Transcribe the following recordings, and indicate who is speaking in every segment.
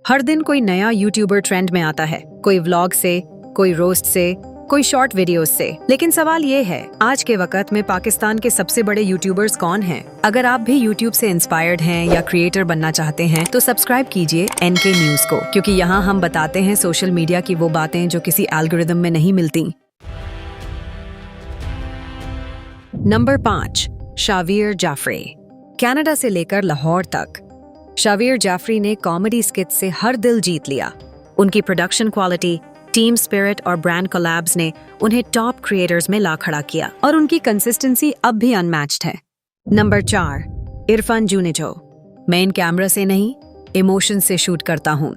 Speaker 1: हर दिन कोई नया यूट्यूबर ट्रेंड में आता है, कोई व्लॉग से, कोई रोस्ट से, कोई शॉर्ट वीडियोस से। लेकिन सवाल ये है, आज के वक्त में पाकिस्तान के सबसे बड़े यूट्यूबर्स कौन हैं? अगर आप भी यूट्यूब से इंस्पायर्ड हैं या क्रिएटर बनना चाहते हैं तो सब्सक्राइब कीजिए NK न्यूज को, क्योंकि यहाँ हम बताते हैं सोशल मीडिया की वो बातें जो किसी एल्गोरिदम में नहीं मिलती। नंबर 5, शावीर जाफरी। कनाडा से लेकर लाहौर तक शावीर जाफरी ने कॉमेडी स्किट से हर दिल जीत लिया। उनकी प्रोडक्शन क्वालिटी, टीम स्पिरिट और ब्रांड कोलैब्स ने उन्हें टॉप क्रिएटर्स में ला खड़ा किया और उनकी कंसिस्टेंसी अब भी अनमैच्ड है। नंबर 4, इरफान जुनेजो। मैं इन कैमरा से नहीं, इमोशन से शूट करता हूँ।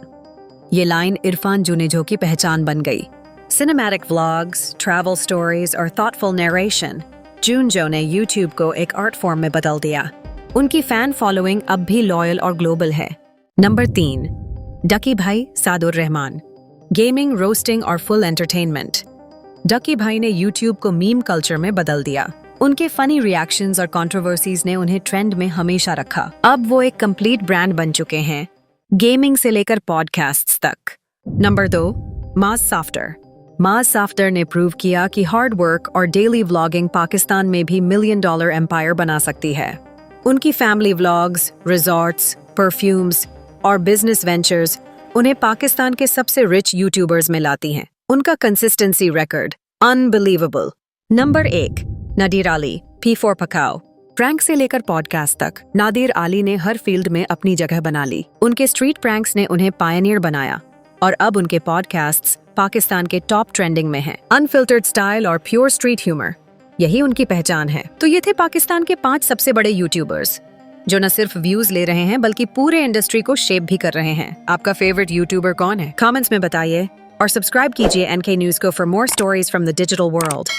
Speaker 1: ये लाइन इरफान जुनेजो की पहचान बन गई। सिनेमैटिक व्लॉग्स, ट्रैवल स्टोरीज और थॉटफुल नरेशन, जुनजो ने यूट्यूब को एक आर्ट फॉर्म में बदल दिया। उनकी फैन फॉलोइंग अब भी लॉयल और ग्लोबल है। नंबर 3, डकी भाई सादुर रहमान। गेमिंग, रोस्टिंग और फुल एंटरटेनमेंट। डकी भाई ने यूट्यूब को मीम कल्चर में बदल दिया। उनके फनी रिएक्शंस और कंट्रोवर्सीज ने उन्हें ट्रेंड में हमेशा रखा। अब वो एक कंप्लीट ब्रांड बन चुके हैं, गेमिंग से लेकर पॉडकास्ट्स तक। नंबर 2, माज साफ्टर। माज साफ्टर ने प्रूव किया कि हार्ड वर्क और डेली व्लॉगिंग पाकिस्तान में भी $1 मिलियन एम्पायर बना सकती है। उनकी फैमिली व्लॉग्स, रिजॉर्ट्स, परफ्यूम्स और बिजनेस वेंचर्स उन्हें पाकिस्तान के सबसे रिच यूट्यूबर्स में लाती हैं। उनका consistency record unbelievable. Number 1, Nadir आली, P4 पकाओ। प्रैंक से लेकर पॉडकास्ट तक नादिर आली ने हर फील्ड में अपनी जगह बना ली। उनके स्ट्रीट प्रैंक्स ने उन्हें पायनियर बनाया और अब उनके पॉडकास्ट्स पाकिस्तान के टॉप ट्रेंडिंग में हैं। अनफिल्टर्ड स्टाइल और प्योर स्ट्रीट ह्यूमर, यही उनकी पहचान है। तो ये थे पाकिस्तान के 5 सबसे बड़े यूट्यूबर्स जो न सिर्फ व्यूज ले रहे हैं बल्कि पूरे इंडस्ट्री को शेप भी कर रहे हैं। आपका फेवरेट यूट्यूबर कौन है? कमेंट्स में बताइए और सब्सक्राइब कीजिए NK न्यूज को for more stories from the digital world.